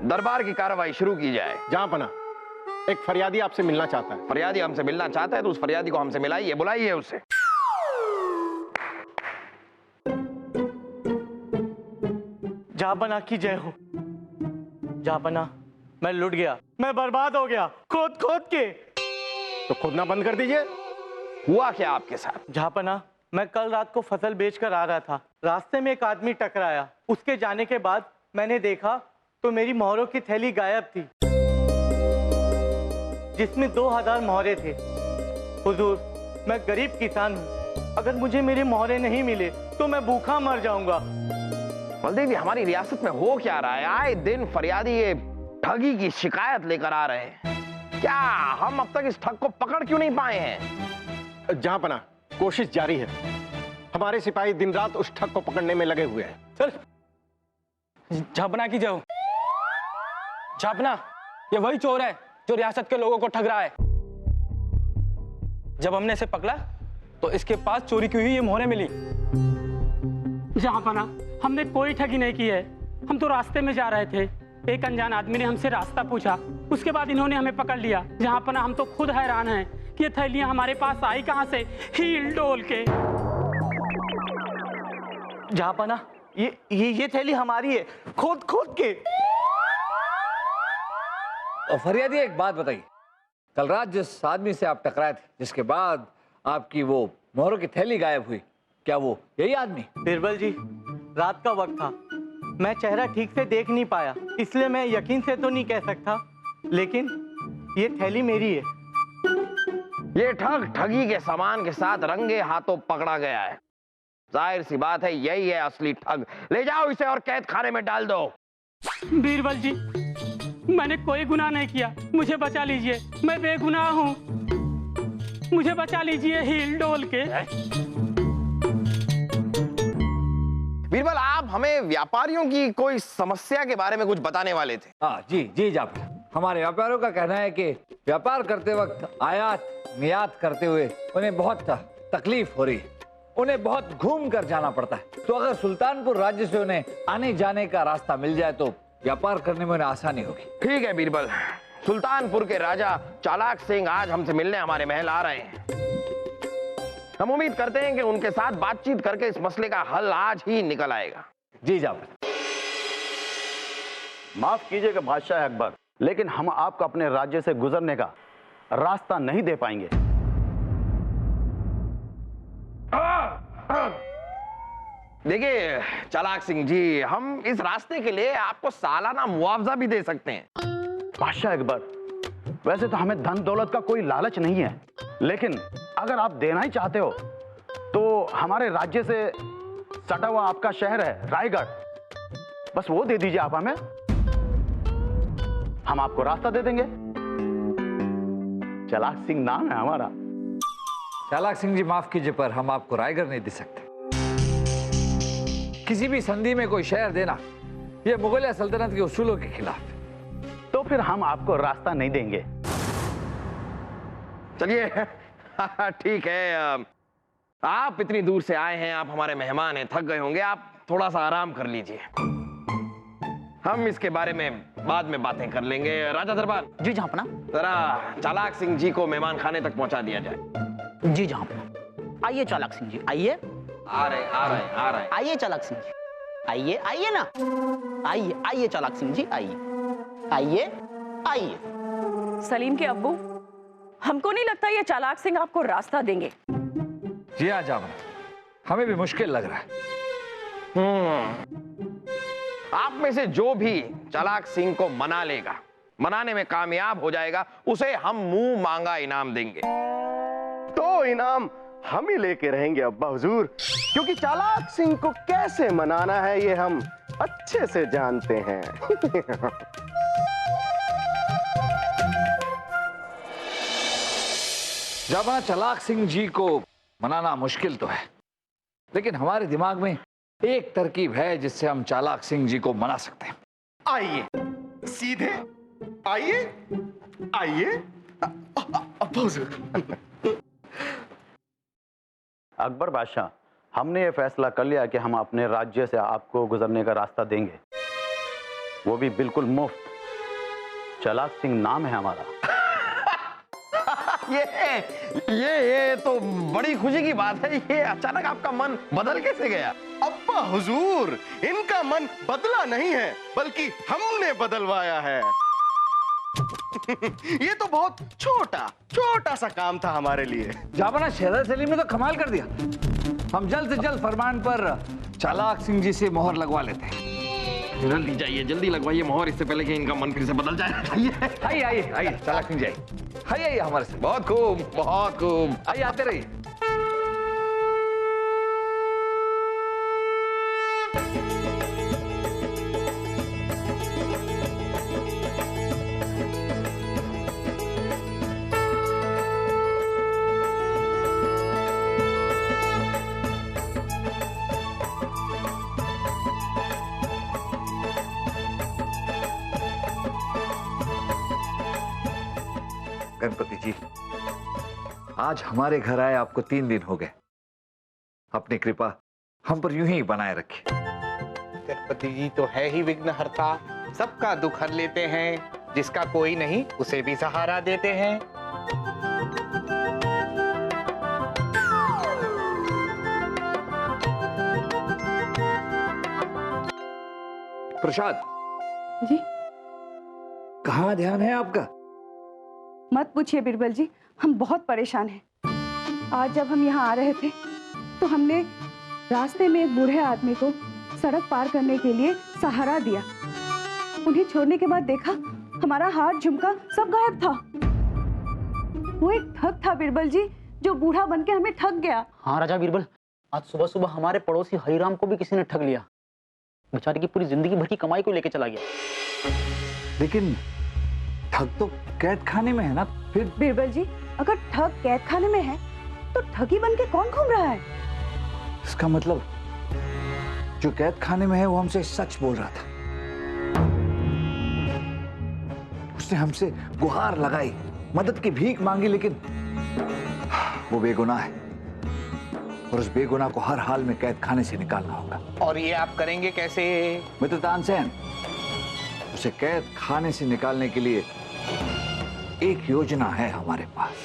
दरबार की कार्रवाई शुरू की जाए। जहाँपना, एक फरियादी आपसे मिलना चाहता है। फरियादी हमसे मिलना चाहता है तो उस फरियादी को हमसे मिलाइए, बुलाइए उसे। जहाँपना की जय हो। जहाँपना, मैं लुट गया, मैं बर्बाद हो गया, खोद खोद के। तो खोदना बंद कर दीजिए। हुआ क्या आपके साथ? जहाँपना, मैं कल रात को फसल बेचकर आ रहा था, रास्ते में एक आदमी टकराया। उसके जाने के बाद मैंने देखा तो मेरी मोहरों की थैली गायब थी, जिसमें 2000 मोहरे थे। हुजूर, मैं गरीब किसान हूँ, अगर मुझे मेरे मोहरे नहीं मिले तो मैं भूखा मर जाऊंगा। बलदेव जी, हमारी रियासत में हो क्या रहा है? आए दिन फरियादी ये ठगी की शिकायत लेकर आ रहे हैं। क्या हम अब तक इस ठग को पकड़ क्यों नहीं पाए हैं? जहाँपना, कोशिश जारी है। हमारे सिपाही दिन रात उस ठग को पकड़ने में लगे हुए हैं। सर, झापना की जाओ। झापना, ये वही चोर है जो रियासत के लोगों को ठग रहा है। जब हमने इसे पकड़ा तो इसके पास चोरी की हुई ये मोहरें मिली। जहाँपना, हमने कोई ठगी नहीं की है। हम तो रास्ते में जा रहे थे, एक अनजान आदमी ने हमसे रास्ता पूछा, उसके बाद इन्होंने हमें पकड़ लिया। जहाँपना, हम तो खुद हैरान हैं कि ये थैलियां हमारे पास आई कहां से, हील डोल के। जहाँपना, ये थैली हमारी है, खोद खोद के। और फरियादी, एक बात बताइए, कल रात जिस आदमी से आप टकराए थे, जिसके बाद आपकी वो मोहरों की थैली गायब हुई, क्या वो यही आदमी? बीरबल जी, रात का वक्त था, मैं चेहरा ठीक से देख नहीं पाया, इसलिए मैं यकीन से तो नहीं कह सकता, लेकिन ये थैली मेरी है। ये ठग ठगी के सामान के साथ रंगे हाथों पकड़ा गया है। जाहिर सी बात है, यही है असली ठग। ले जाओ इसे और कैद खाने में डाल दो। बीरबल जी, मैंने कोई गुनाह नहीं किया, मुझे बचा लीजिए, मैं बेगुनाह हूँ, मुझे बचा लीजिए हील डोल के। बीरबल, आप हमें व्यापारियों की कोई समस्या के बारे में कुछ बताने वाले थे। हाँ जी जी जापना, हमारे व्यापारियों का कहना है कि व्यापार करते वक्त आयात निर्यात करते हुए उन्हें बहुत तकलीफ हो रही है, उन्हें बहुत घूम कर जाना पड़ता है। तो अगर सुल्तानपुर राज्य से उन्हें आने जाने का रास्ता मिल जाए तो व्यापार करने में उन्हें आसानी होगी। ठीक है बीरबल, सुल्तानपुर के राजा चालाक सिंह आज हमसे मिलने हमारे महल आ रहे हैं। हम उम्मीद करते हैं कि उनके साथ बातचीत करके इस मसले का हल आज ही निकल आएगा। जी जापना। माफ कीजिएगा बादशाह अकबर, लेकिन हम आपको अपने राज्य से गुजरने का रास्ता नहीं दे पाएंगे। देखिए चालाक सिंह जी, हम इस रास्ते के लिए आपको सालाना मुआवजा भी दे सकते हैं। बादशाह अकबर, वैसे तो हमें धन दौलत का कोई लालच नहीं है, लेकिन अगर आप देना ही चाहते हो तो हमारे राज्य से सटा हुआ आपका शहर है रायगढ़, बस वो दे दीजिए आप हमें, हम आपको रास्ता दे देंगे। चालाक सिंह नाम है हमारा। चालाक सिंह जी, माफ कीजिए पर हम आपको रायगढ़ नहीं दे सकते। किसी भी संधि में कोई शहर देना यह मुगलिया सल्तनत के उसूलों के खिलाफ है। तो फिर हम आपको रास्ता नहीं देंगे। चलिए ठीक है, आप इतनी दूर से आए हैं, आप हमारे मेहमान हैं, थक गए होंगे, आप थोड़ा सा आराम कर लीजिए, हम इसके बारे में बाद में बातें कर लेंगे। राजा दरबार जी जहाँपना। जरा चालाक सिंह जी को मेहमान खाने तक पहुंचा दिया जाए। जी जहाँपना। आइए चालाक सिंह जी, आइए। आ रहे आइए चालाक सिंह जी, आइए आइए ना, आइए आइए चालाक सिंह जी, आइए आइए आइए। सलीम के अब्बू, हमको नहीं लगता ये चालाक सिंह आपको रास्ता देंगे। जी हाँ जापना, हमें भी मुश्किल लग रहा है। आप में से जो भी चालाक सिंह को मना लेगा, मनाने में कामयाब हो जाएगा, उसे हम मुंह मांगा इनाम देंगे। तो इनाम हम ही लेके रहेंगे अब्बा हुजूर, क्योंकि चालाक सिंह को कैसे मनाना है ये हम अच्छे से जानते हैं। जापना, चालाक सिंह जी को मनाना मुश्किल तो है, लेकिन हमारे दिमाग में एक तरकीब है जिससे हम चालाक सिंह जी को मना सकते हैं। आइए सीधे आइए आइए अब्बा हुजूर। अकबर बादशाह, हमने ये फैसला कर लिया कि हम अपने राज्य से आपको गुजरने का रास्ता देंगे, वो भी बिल्कुल मुफ्त। चालाक सिंह नाम है हमारा। ये तो बड़ी खुशी की बात है। ये अचानक आपका मन बदल कैसे गया? अब्बा हुजूर, इनका मन बदला नहीं है बल्कि हमने बदलवाया है। ये तो बहुत छोटा सा काम था हमारे लिए। जापाना शहजाद सलीम ने तो कमाल कर दिया। हम जल्द से जल्द फरमान पर चालाक सिंह जी से मोहर लगवा लेते हैं। जल्दी जाइए, जल्दी लगवाइए मोहर, इससे पहले कि इनका मन फिर से बदल जाए। आइए आइए आइए चालाक सिंह जी आइए आइए हमारे साथ। बहुत खूब, बहुत खूब। आइए आते रहिए। गणपति जी, आज हमारे घर आए आपको 3 दिन हो गए। अपनी कृपा हम पर यूं ही बनाए रखिए। गणपति जी तो है ही विघ्नहर्ता, सबका दुख हर लेते हैं। जिसका कोई नहीं उसे भी सहारा देते हैं। प्रसाद जी कहाँ ध्यान है आपका? मत पूछिए बीरबल जी, हम बहुत परेशान हैं। आज जब हम यहाँ आ रहे थे तो हमने रास्ते में एक बूढ़े आदमी को सड़क पार करने के लिए सहारा दिया। उन्हें छोड़ने के बाद देखा हमारा हाथ झुमका सब गायब था। वो एक ठग था बीरबल जी, जो बूढ़ा बन के हमें ठग गया। हाँ राजा बीरबल, आज सुबह सुबह हमारे पड़ोसी हरिराम को भी किसी ने ठग लिया। बेचारे की पूरी जिंदगी भर की कमाई को लेके चला गया। लेकिन ठग तो कैद खाने में है ना। फिर बीरबल जी, अगर ठग कैद खाने में है तो ठगी बन के कौन घूम रहा है? इसका मतलब जो कैद खाने में है वो हमसे सच बोल रहा था। उसने हमसे गुहार लगाई, मदद की भीख मांगी, लेकिन वो बेगुनाह है और उस बेगुनाह को हर हाल में कैद खाने से निकालना होगा। और ये आप करेंगे कैसे? मित्र तानसेन, उसे कैद खाने से निकालने के लिए एक योजना है हमारे पास।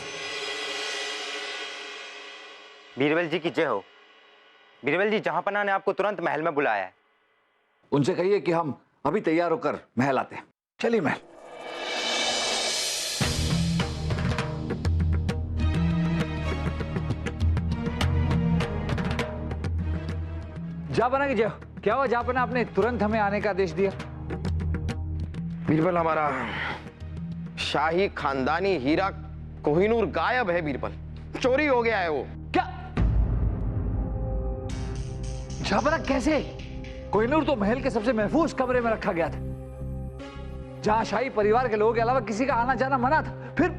बीरबल जी की जय हो। बीरबल जी, जहांपनाह ने आपको तुरंत महल में बुलाया है। उनसे कहिए कि हम अभी तैयार होकर महल आते हैं। चलिए महल। जापाना की जय हो। क्या हुआ जापाना, आपने तुरंत हमें आने का आदेश दिया? बीरबल, हमारा शाही खानदानी हीरा कोहिनूर गायब है बीरबल। चोरी हो गया है वो। क्या? जापाना कैसे? कोहिनूर तो महल के सबसे महफूज कमरे में रखा गया था, जहां शाही परिवार के लोगों के अलावा किसी का आना जाना मना था। फिर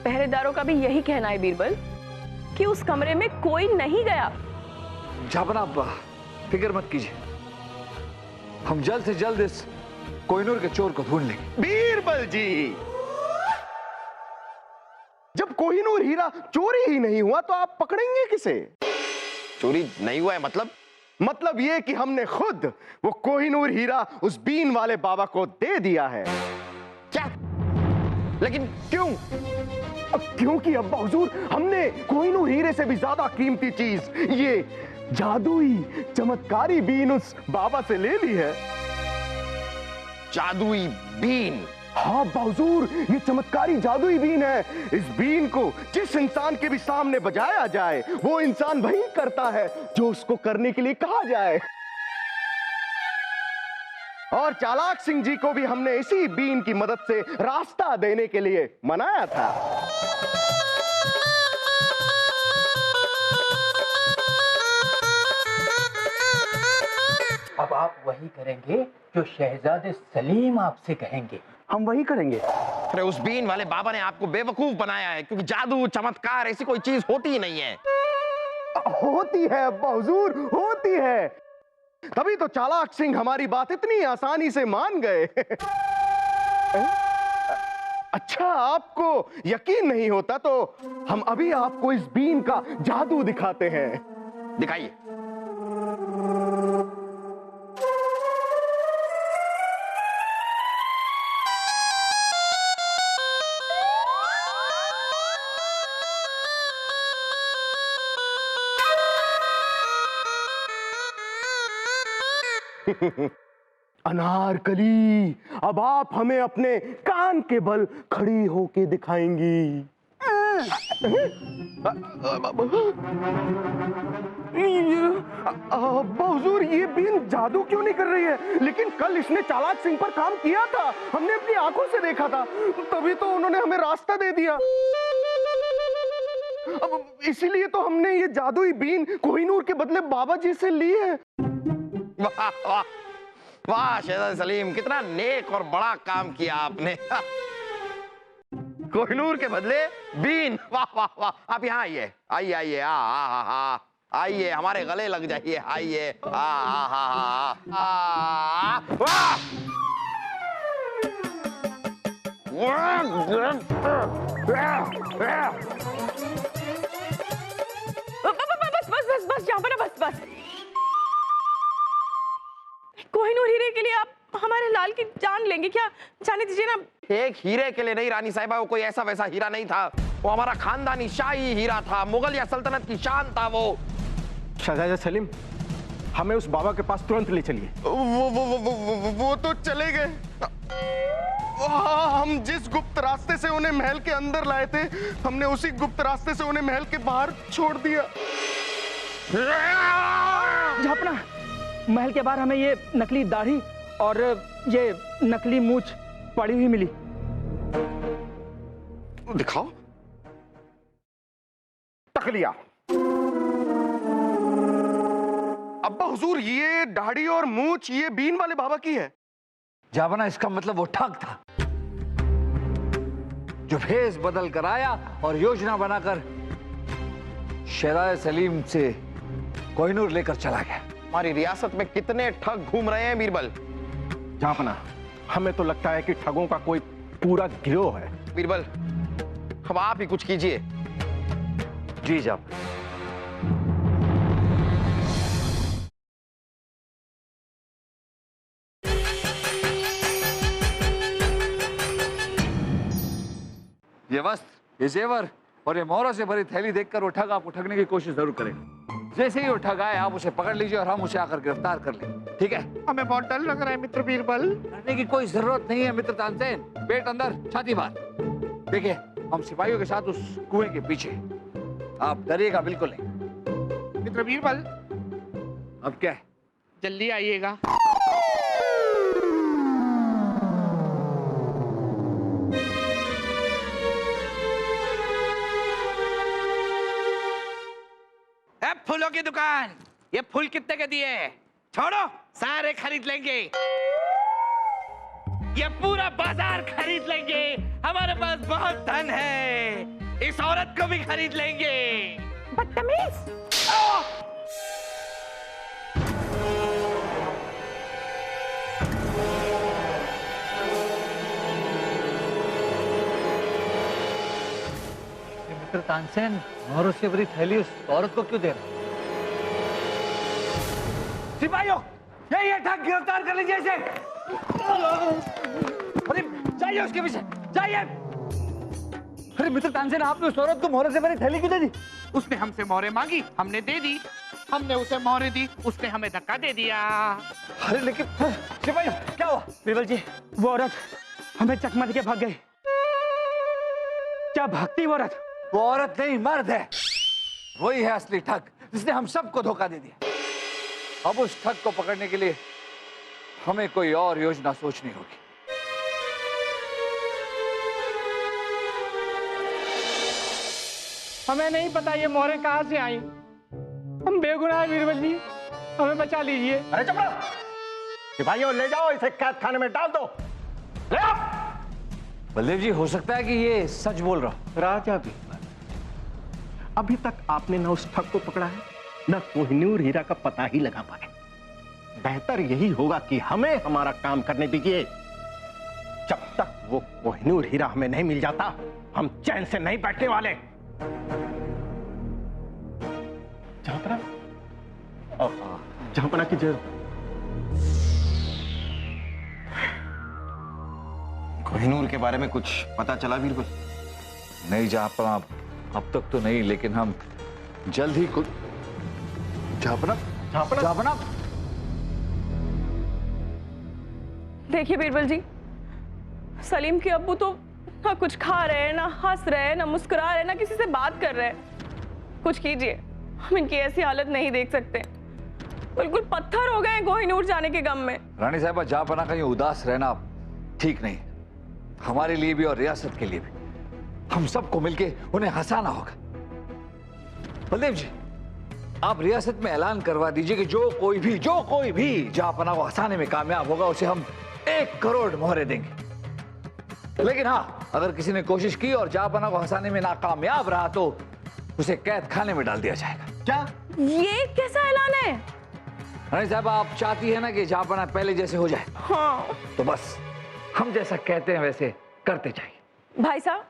पहरेदारों का भी यही कहना है बीरबल कि उस कमरे में कोई नहीं गया। जापाना, आप फिक्र मत कीजिए, हम जल्द से जल्द इस कोहिनूर के चोर को ढूंढ लेंगे। बीरबल जी, जब कोहिनूर हीरा चोरी ही नहीं हुआ तो आप पकड़ेंगे किसे? चोरी नहीं हुआ है मतलब ये कि हमने खुद वो कोहिनूर हीरा उस बीन वाले बाबा को दे दिया है। क्या? लेकिन क्यों? क्योंकि अब्बा हुजूर, हमने कोहिनूर हीरे से भी ज्यादा कीमती चीज, ये जादुई चमत्कारी बीन उस बाबा से ले ली है। जादुई बीन? हाँ बाहुजूर, ये चमत्कारी जादुई बीन है। इस बीन को जिस इंसान के भी सामने बजाया जाए, वो इंसान वही करता है जो उसको करने के लिए कहा जाए। और चालाक सिंह जी को भी हमने इसी बीन की मदद से रास्ता देने के लिए मनाया था। अब आप वही करेंगे जो शहजादे सलीम आपसे कहेंगे। हम वही करेंगे। अरे उस बीन वाले बाबा ने आपको बेवकूफ बनाया है, क्योंकि जादू चमत्कार ऐसी कोई चीज होती ही नहीं है। होती है अब्बा हुजूर, होती है। तभी तो चालाक सिंह हमारी बात इतनी आसानी से मान गए। अच्छा, आपको यकीन नहीं होता तो हम अभी आपको इस बीन का जादू दिखाते हैं। दिखाइए। अनारकली, अब आप हमें अपने कान के बल खड़ी होके दिखाएंगी। अब्बा हुजूर, ये बीन जादू क्यों नहीं कर रही है? लेकिन कल इसने चालाक सिंह पर काम किया था, हमने अपनी आंखों से देखा था, तभी तो उन्होंने हमें रास्ता दे दिया। अब इसीलिए तो हमने ये जादुई बीन कोहिनूर के बदले बाबा जी से ली है। वाह वाह वाह शहजादे सलीम, कितना नेक और बड़ा काम किया आपने। कोहिनूर के बदले बीन, वाह वाह वाह। आप यहाँ आइए आइए आइए, आइए हमारे गले लग जाइए, आइए। बस बस यहाँ पर, बस बस। कोहिनूर हीरे के लिए आप हमारे लाल की जान लेंगे क्या? जाने दीजिए ना। एक हीरे के लिए नहीं रानी साहिबा, वो कोई ऐसा वैसा हीरा नहीं था, वो हमारा खानदानी शाही हीरा था, मुगल या सल्तनत की शान था वो। शहजादा सलीम, हमें उस बाबा के पास तुरंत ले चलिए। वो तो चले गए। हम जिस गुप्त रास्ते से उन्हें महल के अंदर लाए थे, हमने उसी गुप्त रास्ते से उन्हें महल के बाहर छोड़ दिया। झापना, महल के बाहर हमें ये नकली दाढ़ी और ये नकली मूंछ पड़ी हुई मिली। दिखाओ। तकलिया। अब्बा हुजूर, ये दाढ़ी और मूंछ ये बीन वाले बाबा की है। जावना, इसका मतलब वो ठग था जो भेष बदल कर आया और योजना बनाकर शहजादे सलीम से कोहिनूर लेकर चला गया। हमारी रियासत में कितने ठग घूम रहे हैं बीरबल। जापना, हमें तो लगता है कि ठगों का कोई पूरा गिरोह है। बीरबल, अब आप ही कुछ कीजिए। जी जाप। ये वस्त्र, ये जेवर और ये मोहरों से भरी थैली देखकर वो ठग आपको ठगने की कोशिश जरूर करेगा। जैसे ही वो ठग आए, आप उसे पकड़ लीजिए और हम उसे आकर गिरफ्तार कर लेंगे, ठीक है? हमें बहुत डर लग रहा है मित्र बीरबल। डरने की कोई जरूरत नहीं है मित्र तानसेन। पेट अंदर, छाती बाहर। देखिए, हम सिपाहियों के साथ उस कुएं के पीछे, आप डरिएगा बिल्कुल नहीं। मित्र बीरबल, अब क्या है? जल्दी आइएगा। फूलों की दुकान, ये फूल कितने के दिए? छोड़ो, सारे खरीद लेंगे। ये पूरा बाजार खरीद लेंगे। हमारे पास बहुत धन है। इस औरत को भी खरीद लेंगे। बदतमीज। मित्र तानसेन, मोहरों से भरी थैली उस औरत को क्यों दे रहा? सिपाहियों, ये ठग गिरफ्तार कर लीजिए इसे। अरे जाइए उसके पीछे, जाइए। अरे मित्र तानसेन, आपने उस औरत को मोहरों से भरी थैली क्यों दे दी? उसने हमसे मोहरें मांगी, हमने दे दी। हमने उसे मोहरें दी, उसने हमें धक्का दे दिया। अरे लेकिन सिपाहियों, क्या हुआ? बीरबल जी, वो औरत हमें चकमा देके भाग गई। क्या भागती वो औरत? वो औरत नहीं, मर्द है। वही है असली ठग, जिसने हम सबको धोखा दे दिया। अब उस ठग को पकड़ने के लिए हमें कोई और योजना सोचनी होगी। हमें नहीं पता ये मोहरें कहां से आई। हम बेगुनाह हैं बीरबल जी, हमें बचा लीजिए। अरे चुप रहो। सिपाहियों, ले जाओ इसे कैद खाने में डाल दो। ले आओ। बलदेव जी, हो सकता है कि ये सच बोल रहा हो। राजा बीरबल, अभी तक आपने न उस ठग को पकड़ा है, न कोहिनूर हीरा का पता ही लगा पाए। बेहतर यही होगा कि हमें हमारा काम करने दीजिए। जब तक वो कोहिनूर हीरा हमें नहीं मिल जाता हम चैन से नहीं बैठने वाले। जहांपना की जय। कोहिनूर के बारे में कुछ पता चला बीरबल? नहीं जहांपना, अब तक तो नहीं, लेकिन हम जल्द ही कुछ। जहांपना, जहांपना, जहांपना। देखिए बीरबल जी, सलीम के अब्बू तो ना कुछ खा रहे हैं, ना हंस रहे हैं, ना मुस्कुरा रहे हैं, ना किसी से बात कर रहे हैं। कुछ कीजिए, हम इनकी ऐसी हालत नहीं देख सकते। बिल्कुल पत्थर हो गए हैं कोहिनूर जाने के गम में। रानी साहबा, जहांपना कहीं उदास रहना ठीक नहीं, हमारे लिए भी और रियासत के लिए भी। हम सबको मिलके उन्हें हंसाना होगा। बलदेव जी, आप रियासत में ऐलान करवा दीजिए कि जो कोई भी जहांपना को हंसाने में कामयाब होगा उसे हम 1 करोड़ मोहरे देंगे। लेकिन हाँ, अगर किसी ने कोशिश की और जहांपना को हंसाने में नाकामयाब रहा तो उसे कैद खाने में डाल दिया जाएगा। क्या ये कैसा ऐलान है? रानी साहब, आप चाहती है ना कि जहांपना पहले जैसे हो जाए? हाँ। तो बस हम जैसा कहते हैं वैसे करते जाइए। भाई साहब,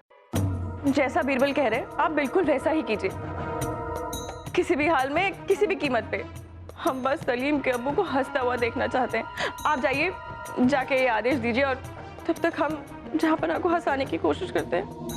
जैसा बीरबल कह रहे हैं आप बिल्कुल वैसा ही कीजिए। किसी भी हाल में, किसी भी कीमत पे हम बस सलीम के अब्बू को हंसता हुआ देखना चाहते हैं। आप जाइए, जाके ये आदेश दीजिए और तब तक हम जहांपना को हंसाने की कोशिश करते हैं।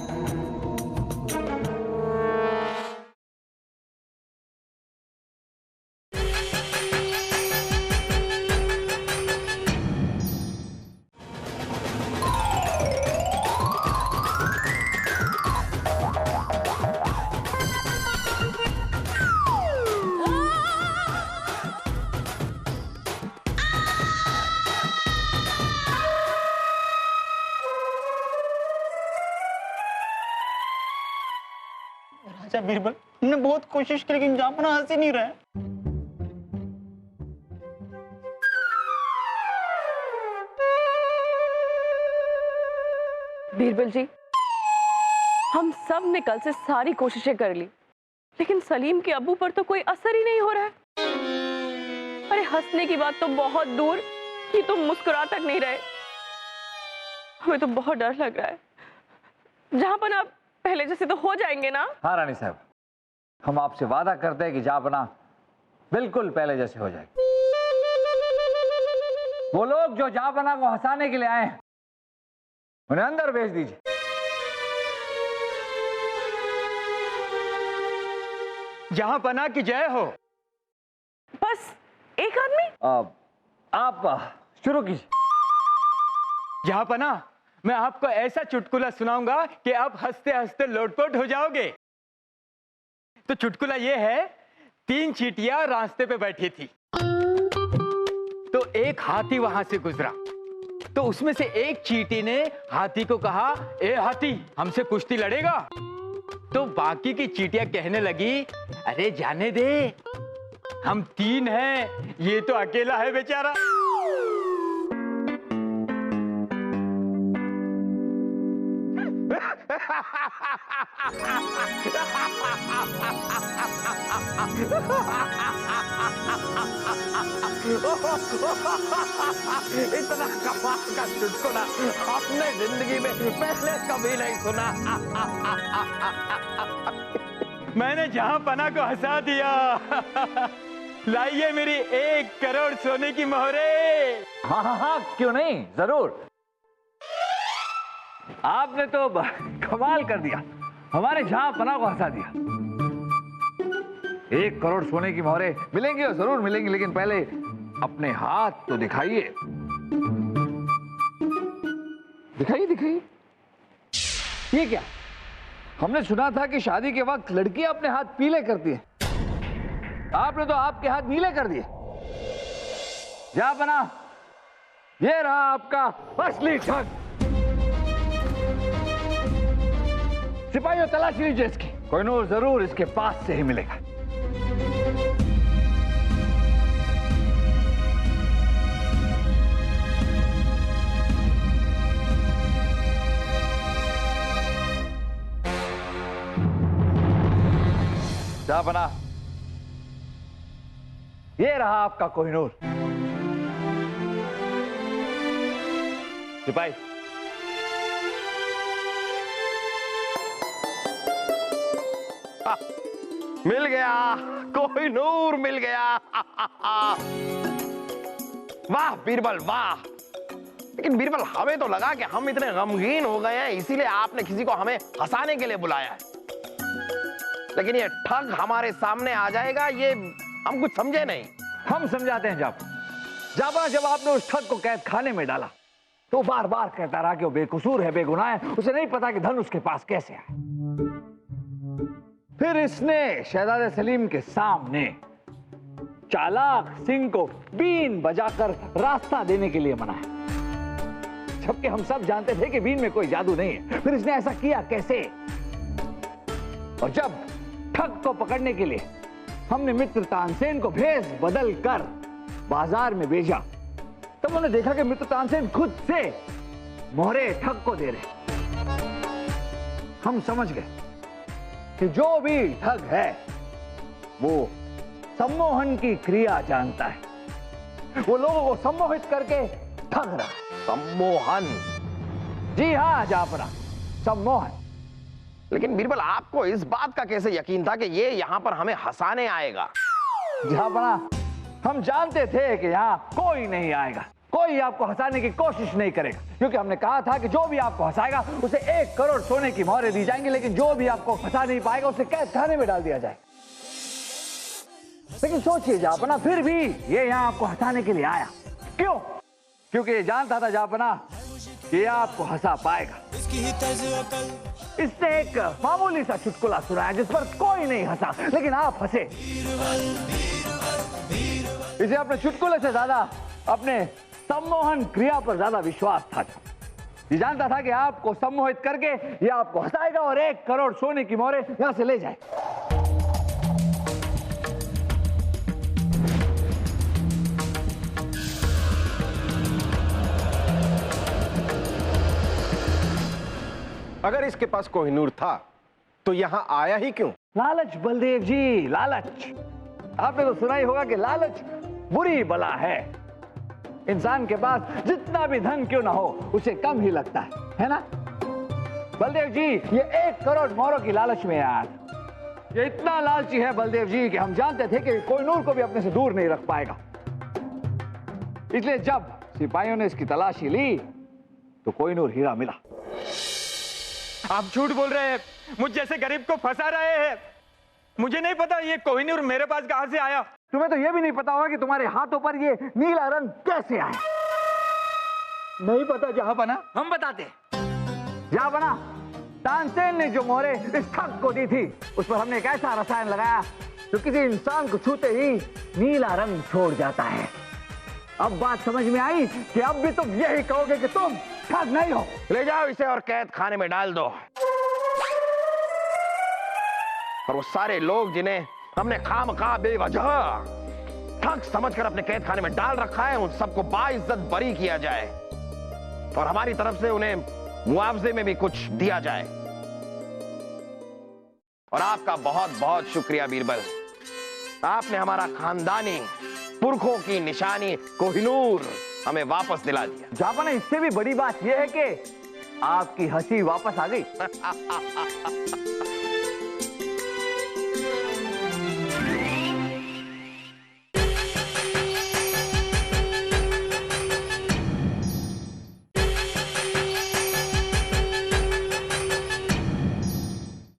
राजा बीरबल, हमने बहुत कोशिश की लेकिन जहांपना हंस ही नहीं रहा है। बीरबल जी, हम सब ने कल से सारी कोशिशें कर ली, लेकिन सलीम के अब्बू पर तो कोई असर ही नहीं हो रहा है। अरे हंसने की बात तो बहुत दूर, ये तो मुस्कुरा तक नहीं रहे। हमें तो बहुत डर लग रहा है। जहांपना पहले जैसे तो हो जाएंगे ना? हाँ रानी साहब, हम आपसे वादा करते हैं कि जहांपना बिल्कुल पहले जैसे हो जाएगी। वो लोग जो जहांपना को हंसाने के लिए आए हैं उन्हें अंदर भेज दीजिए। जहांपना की जय हो। बस एक आदमी? आप शुरू कीजिए। जहांपना, मैं आपको ऐसा चुटकुला सुनाऊंगा कि आप हंसते हंसते लोटपोट हो जाओगे। तो चुटकुला ये है, 3 चींटियां रास्ते पे बैठी थी, तो एक हाथी वहां से गुजरा। तो उसमें से एक चींटी ने हाथी को कहा, ए हाथी, हमसे कुश्ती लड़ेगा? तो बाकी की चींटियां कहने लगी, अरे जाने दे, हम 3 हैं, ये तो अकेला है बेचारा। इतना कमाल का चुटकुला आपने जिंदगी में पहले कभी नहीं सुना। मैंने जहांपना को हंसा दिया। लाइए मेरी 1 करोड़ सोने की मोहरे। हाँ हाँ हाँ, क्यों नहीं, जरूर। आपने तो कमाल कर दिया, हमारे जहांपना को हंसा दिया। 1 करोड़ सोने की मोहरे मिलेंगी और जरूर मिलेंगी, लेकिन पहले अपने हाथ तो दिखाइए। दिखाइए दिखाइए। ये क्या? हमने सुना था कि शादी के वक्त लड़कियां अपने हाथ पीले करती हैं, आपने तो आपके हाथ नीले कर दिए। जहांपना, ये रहा आपका असली ठग। सिपाहियों, तलाशी लीजिए इसकी, कोहिनूर जरूर इसके पास से ही मिलेगा। जहांपना, ये रहा आपका कोहिनूर। सिपाही, मिल गया, कोहिनूर मिल गया। वाह बीरबल वाह। लेकिन बीरबल हमें तो लगा कि हम इतने गमगीन हो गए हैं इसीलिए आपने किसी को हमें हंसाने के लिए बुलाया है, लेकिन ये ठग हमारे सामने आ जाएगा ये हम कुछ समझे नहीं। हम समझाते हैं जापना, जब आपने उस ठग को कैद खाने में डाला तो बार बार कहता रहा कि वो बेकसूर है, बेगुनाह है, उसे नहीं पता कि धन उसके पास कैसे आए। फिर इसने शहजादे सलीम के सामने चालाक सिंह को बीन बजाकर रास्ता देने के लिए मनाया, जबकि हम सब जानते थे कि बीन में कोई जादू नहीं है। फिर इसने ऐसा किया कैसे? और जब ठग को पकड़ने के लिए हमने मित्र तानसेन को भेष बदल कर बाजार में भेजा, तब उन्होंने देखा कि मित्र तानसेन खुद से मोहरे ठग को दे रहे। हम समझ गए कि जो भी ठग है वो सम्मोहन की क्रिया जानता है, वो लोगों को सम्मोहित करके ठग रहा है। सम्मोहन? जी हाँ जापना, सम्मोहन। लेकिन बीरबल आपको इस बात का कैसे यकीन था कि ये यहां पर हमें हंसाने आएगा? जापना, हम जानते थे कि यहाँ कोई नहीं आएगा, कोई आपको हंसाने की कोशिश नहीं करेगा, क्योंकि हमने कहा था कि जो भी आपको हंसाएगा उसे 1 करोड़ सोने की मोहरें दी जाएंगी, लेकिन जो भी आपको हंसा नहीं पाएगा उसे कैद खाने में डाल दिया जाएगा। लेकिन सोचिए जापना, फिर भी ये यहाँ आपको हंसाने के लिए आया, क्यों? क्योंकि ये जानता था जापना कि ये आपको हंसा पाएगा। इसने एक मामूली सा चुटकुला सुनाया जिस पर कोई नहीं हंसा, लेकिन आप हंसे। इसे अपने चुटकुले से ज्यादा अपने सम्मोहन क्रिया पर ज्यादा विश्वास था। ये जानता था कि आपको सम्मोहित करके ये आपको हंसाएगा और 1 करोड़ सोने की मोहरें यहां से ले जाए। अगर इसके पास कोहिनूर था तो यहां आया ही क्यों? लालच बलदेव जी, लालच। आपने तो सुना ही होगा कि लालच बुरी बला है। इंसान के पास जितना भी धन क्यों ना हो उसे कम ही लगता है ना? बलदेव जी ये 1 करोड़ मोहरों की लालच में आया था। ये इतना लालची है बलदेव जी कि हम जानते थे कि कोहिनूर को भी अपने से दूर नहीं रख पाएगा। इसलिए जब सिपाहियों ने इसकी तलाशी ली तो कोहिनूर हीरा मिला। आप झूठ बोल रहे हैं, मुझ जैसे गरीब को फंसा रहे हैं। मुझे नहीं पता ये कोहिनूर मेरे पास कहां से आया। तुम्हें तो यह भी नहीं पता होगा कि तुम्हारे हाथों पर ये नीला रंग कैसे आया। नहीं पता जहांपना। हम बताते। जहांपना, तानसेन ने जो मोहरें इस ठग को दी थी उस पर हमने एक ऐसा रसायन लगाया जो किसी इंसान को छूते ही नीला रंग छोड़ जाता है। अब बात समझ में आई कि अब भी तुम यही कहोगे कि तुम ठग नहीं हो। ले जाओ इसे और कैद खाने में डाल दो। और वो सारे लोग जिन्हें हमने खामखा बेवजह ठग समझकर अपने कैद खाने में डाल रखा है, उन सबको बाइज्जत बरी किया जाए और हमारी तरफ से उन्हें मुआवजे में भी कुछ दिया जाए। और आपका बहुत बहुत शुक्रिया बीरबल, आपने हमारा खानदानी पुरखों की निशानी कोहिनूर हमें वापस दिला दिया। जापाना, इससे भी बड़ी बात यह है कि आपकी हंसी वापस आ गई।